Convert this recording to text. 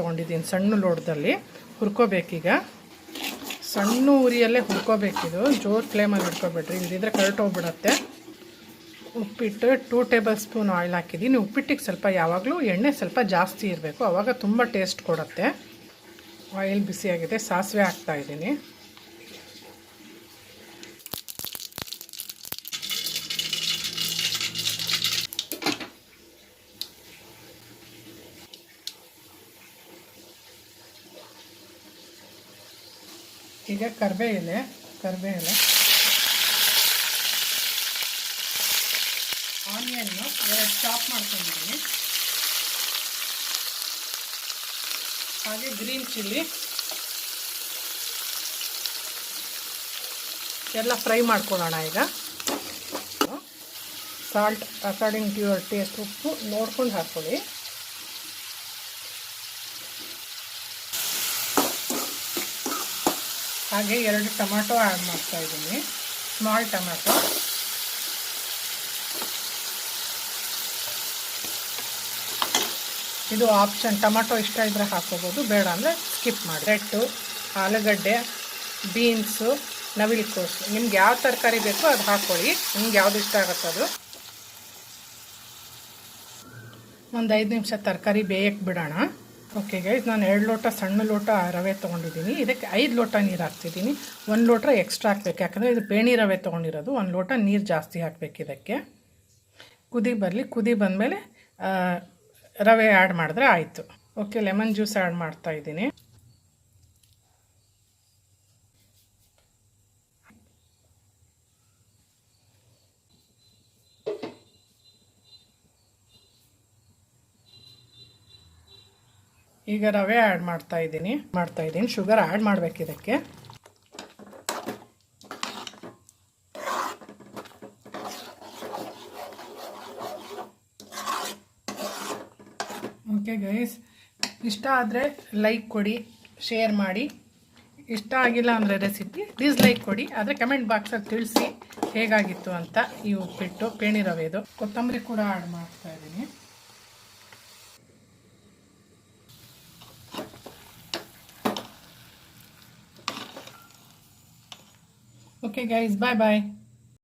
ತೊಗೊಂಡಿದ್ದೀನಿ ಸಣ್ಣ ಲೋಟದಲ್ಲಿ. ಹುರ್ಕೋಬೇಕೀಗ. ಸಣ್ಣ ಉರಿಯಲ್ಲೇ ಹುರ್ಕೋಬೇಕಿದು, ಜೋರು ಫ್ಲೇಮಲ್ಲಿ ಹುರ್ಕೋಬೇಡ್ರಿ, ಇಲ್ಲದಿದ್ದರೆ ಕರಟೋಗ್ಬಿಡತ್ತೆ. ಉಪ್ಪಿಟ್ಟು 2 ಟೇಬಲ್ ಸ್ಪೂನ್ ಆಯಿಲ್ ಹಾಕಿದ್ದೀನಿ. ಉಪ್ಪಿಟ್ಟಿಗೆ ಸ್ವಲ್ಪ ಯಾವಾಗಲೂ ಎಣ್ಣೆ ಸ್ವಲ್ಪ ಜಾಸ್ತಿ ಇರಬೇಕು, ಆವಾಗ ತುಂಬ ಟೇಸ್ಟ್ ಕೊಡುತ್ತೆ. ಆಯಿಲ್ ಬಿಸಿಯಾಗಿದೆ, ಸಾಸಿವೆ ಹಾಕ್ತಾಯಿದ್ದೀನಿ. ಈಗ ಕರಿಬೇ ಎಲೆ ಆನಿಯನ್ನು 2 ಚಾಪ್ ಮಾಡ್ಕೊಂಡಿದ್ದೀನಿ. ಹಾಗೆ ಗ್ರೀನ್ ಚಿಲ್ಲಿ ಎಲ್ಲ ಫ್ರೈ ಮಾಡ್ಕೊಳ್ಳೋಣ. ಈಗ salt according to your taste, ಉಪ್ಪು ನೋಡ್ಕೊಂಡು ಹಾಕ್ಕೊಳ್ಳಿ. ಹಾಗೆ 2 ಟೊಮ್ಯಾಟೊ ಆ್ಯಡ್ ಮಾಡ್ತಾಯಿದ್ದೀನಿ, ಸ್ಮಾಲ್ ಟೊಮ್ಯಾಟೊ. ಇದು ಆಪ್ಷನ್, ಟೊಮ್ಯಾಟೊ ಇಷ್ಟ ಇದ್ದರೆ ಹಾಕ್ಕೋಬೋದು, ಬೇಡ ಅಂದರೆ ಸ್ಕಿಪ್ ಮಾಡಿ. ರೆಟ್ಟು, ಆಲೂಗಡ್ಡೆ, ಬೀನ್ಸು, ನವಿಲುಕೋಸು, ನಿಮ್ಗೆ ಯಾವ ತರಕಾರಿ ಬೇಕೋ ಅದು ಹಾಕ್ಕೊಳ್ಳಿ, ನಿಮ್ಗೆ ಯಾವುದು ಇಷ್ಟ ಆಗುತ್ತೆ ಅದು. ಒಂದು 5 ನಿಮಿಷ ತರಕಾರಿ ಬೇಯಕ್ಕೆ ಬಿಡೋಣ. ಓಕೆ ಗೈಸ್, ನಾನು 2 ಲೋಟ ಸಣ್ಣ ಲೋಟ ರವೆ ತೊಗೊಂಡಿದ್ದೀನಿ. ಇದಕ್ಕೆ 5 ಲೋಟ ನೀರು ಹಾಕ್ತಿದ್ದೀನಿ. 1 ಲೋಟ ಎಕ್ಸ್ಟ್ರಾ ಹಾಕ್ಬೇಕು, ಯಾಕಂದರೆ ಇದು ಪೇಣಿ ರವೆ ತೊಗೊಂಡಿರೋದು. 1 ಲೋಟ ನೀರು ಜಾಸ್ತಿ ಹಾಕಬೇಕು ಇದಕ್ಕೆ. ಕುದಿ ಬರಲಿ, ಕುದಿ ಬಂದಮೇಲೆ ರವೆ ಆ್ಯಡ್ ಮಾಡಿದ್ರೆ ಆಯಿತು. ಓಕೆ, ಲೆಮನ್ ಜ್ಯೂಸ್ ಆ್ಯಡ್ ಮಾಡ್ತಾಯಿದ್ದೀನಿ. ಈಗ ರವೆ ಆ್ಯಡ್ ಮಾಡ್ತಾಯಿದ್ದೀನಿ. ಶುಗರ್ ಆ್ಯಡ್ ಮಾಡಬೇಕು ಇದಕ್ಕೆ. ಓಕೆ ಗೈಸ್, ಇಷ್ಟ ಆದರೆ ಲೈಕ್ ಕೊಡಿ, ಶೇರ್ ಮಾಡಿ. ಇಷ್ಟ ಆಗಿಲ್ಲ ಅಂದರೆ ರೆಸಿಪಿ ಡಿಸ್ಲೈಕ್ ಕೊಡಿ, ಆದರೆ ಕಮೆಂಟ್ ಬಾಕ್ಸಲ್ಲಿ ತಿಳಿಸಿ ಹೇಗಾಗಿತ್ತು ಅಂತ. ಈ ಉಪ್ಪಿಟ್ಟು ಪೇಣಿ ರವೆದು. ಕೊತ್ತಂಬರಿ ಕೂಡ ಆ್ಯಡ್ ಮಾಡ್ತಾಯಿದ್ದೀನಿ. Okay guys, bye bye.